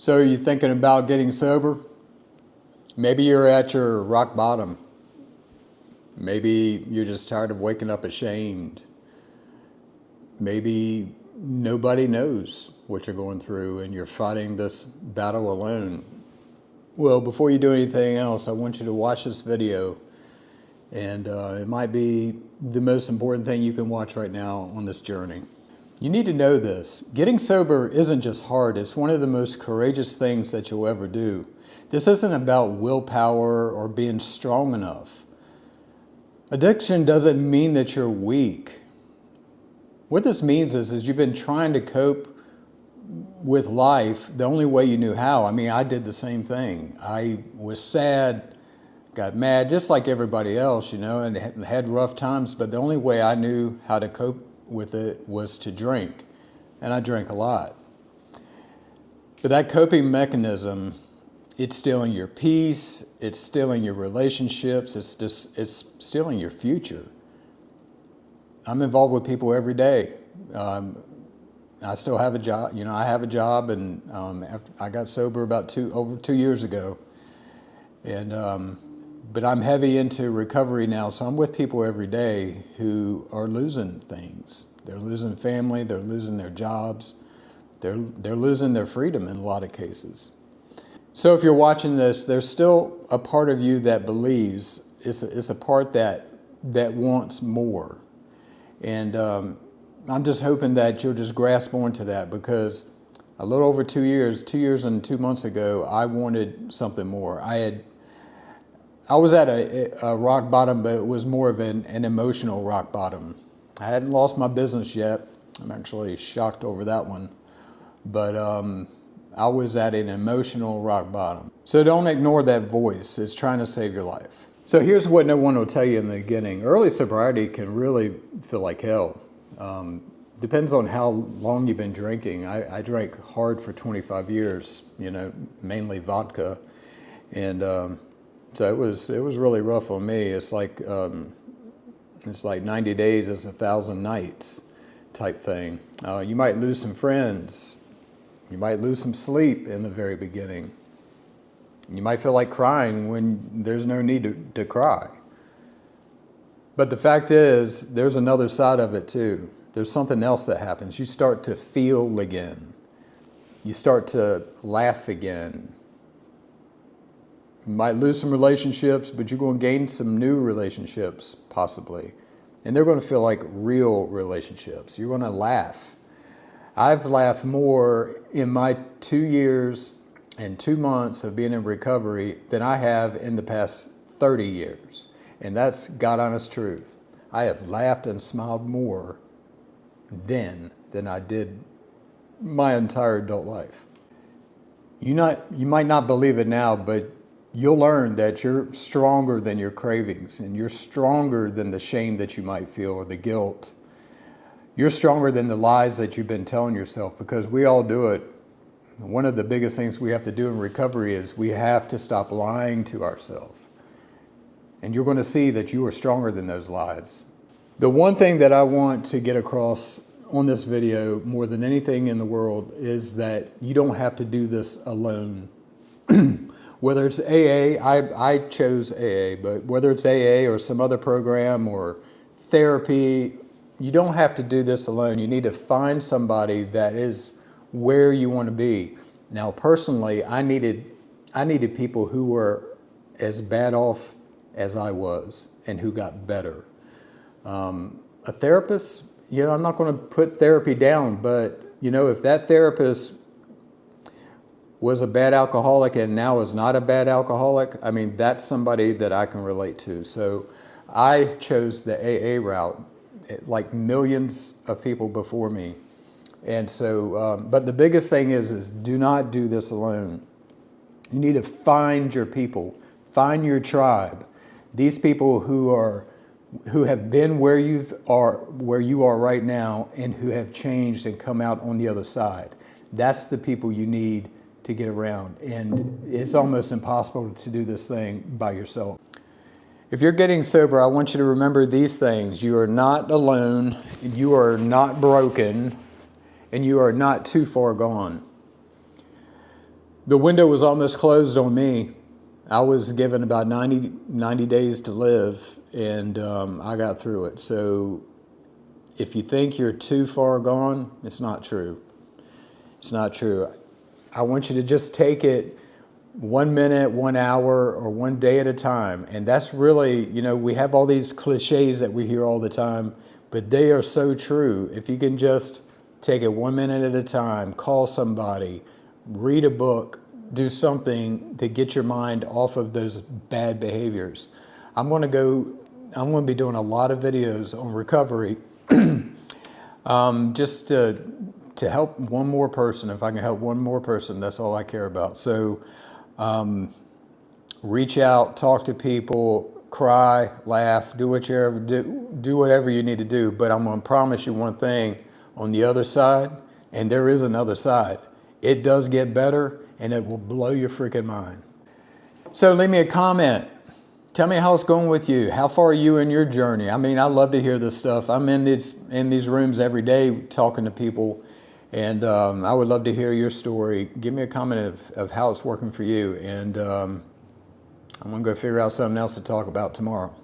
So are you thinking about getting sober? Maybe you're at your rock bottom. Maybe you're just tired of waking up ashamed. Maybe nobody knows what you're going through and you're fighting this battle alone. Well, before you do anything else, I want you to watch this video. And it might be the most important thing you can watch right now on this journey. You need to know this. Getting sober isn't just hard. It's one of the most courageous things that you'll ever do. This isn't about willpower or being strong enough. Addiction doesn't mean that you're weak. What this means is you've been trying to cope with life the only way you knew how. I mean, I did the same thing. I was sad, got mad, just like everybody else, and had rough times, but the only way I knew how to cope with it was to drink, and I drank a lot. But that coping mechanism, it's stealing your peace, it's stealing your relationships, it's stealing your future. I'm involved with people every day. I still have a job, I have a job, and after I got sober about over 2 years ago, and but I'm heavy into recovery now, so I'm with people every day who are losing things. They're losing family, they're losing their jobs, they're losing their freedom in a lot of cases. So if you're watching this, there's still a part of you that believes, it's a part that wants more. And I'm just hoping that you'll just grasp onto that, because a little over 2 years and 2 months ago, I wanted something more. I was at a rock bottom, but it was more of an emotional rock bottom. I hadn't lost my business yet. I'm actually shocked over that one. But I was at an emotional rock bottom. So don't ignore that voice. It's trying to save your life. So here's what no one will tell you in the beginning. Early sobriety can really feel like hell. Depends on how long you've been drinking. I drank hard for 25 years, mainly vodka. And so it was really rough on me. It's like 90 days is 1,000 nights type thing. You might lose some friends. You might lose some sleep in the very beginning. You might feel like crying when there's no need to cry. But the fact is, there's another side of it too. There's something else that happens. You start to feel again. You start to laugh again. You might lose some relationships, but you're going to gain some new relationships, possibly. And they're going to feel like real relationships. You're going to laugh. I've laughed more in my 2 years and 2 months of being in recovery than I have in the past 30 years. And that's God honest truth. I have laughed and smiled more then than I did my entire adult life. You might not believe it now, but you'll learn that you're stronger than your cravings, and you're stronger than the shame that you might feel or the guilt. You're stronger than the lies that you've been telling yourself, because we all do it. One of the biggest things we have to do in recovery is we have to stop lying to ourselves. And you're going to see that you are stronger than those lies. The one thing that I want to get across on this video more than anything in the world is that you don't have to do this alone. Whether it's AA, I chose AA, but whether it's AA or some other program or therapy, you don't have to do this alone. You need to find somebody that is where you want to be. Now, personally, I needed people who were as bad off as I was and who got better. A therapist, I'm not going to put therapy down, but if that therapist was a bad alcoholic and now is not a bad alcoholic, I mean, that's somebody that I can relate to. So I chose the AA route, like millions of people before me. And so, but the biggest thing is do not do this alone. You need to find your people, find your tribe. These people who have been where you are right now and who have changed and come out on the other side. That's the people you need to get around. And it's almost impossible to do this thing by yourself. If you're getting sober, I want you to remember these things. You are not alone, you are not broken, and you are not too far gone. The window was almost closed on me. I was given about 90 days to live, and I got through it. So if you think you're too far gone, it's not true. It's not true. I want you to just take it 1 minute, 1 hour, or 1 day at a time. And that's really, we have all these cliches that we hear all the time, but they are so true. If you can just take it 1 minute at a time, call somebody, read a book, do something to get your mind off of those bad behaviors. I'm going to be doing a lot of videos on recovery, just to help one more person. If I can help one more person, that's all I care about. So reach out, talk to people, cry, laugh, do whatever you need to do. But I'm going to promise you one thing on the other side, and there is another side. It does get better, and it will blow your freaking mind. So leave me a comment. Tell me how it's going with you. How far are you in your journey? I mean, I love to hear this stuff. I'm in these rooms every day talking to people, and I would love to hear your story. Give me a comment of how it's working for you, and I'm going to go figure out something else to talk about tomorrow.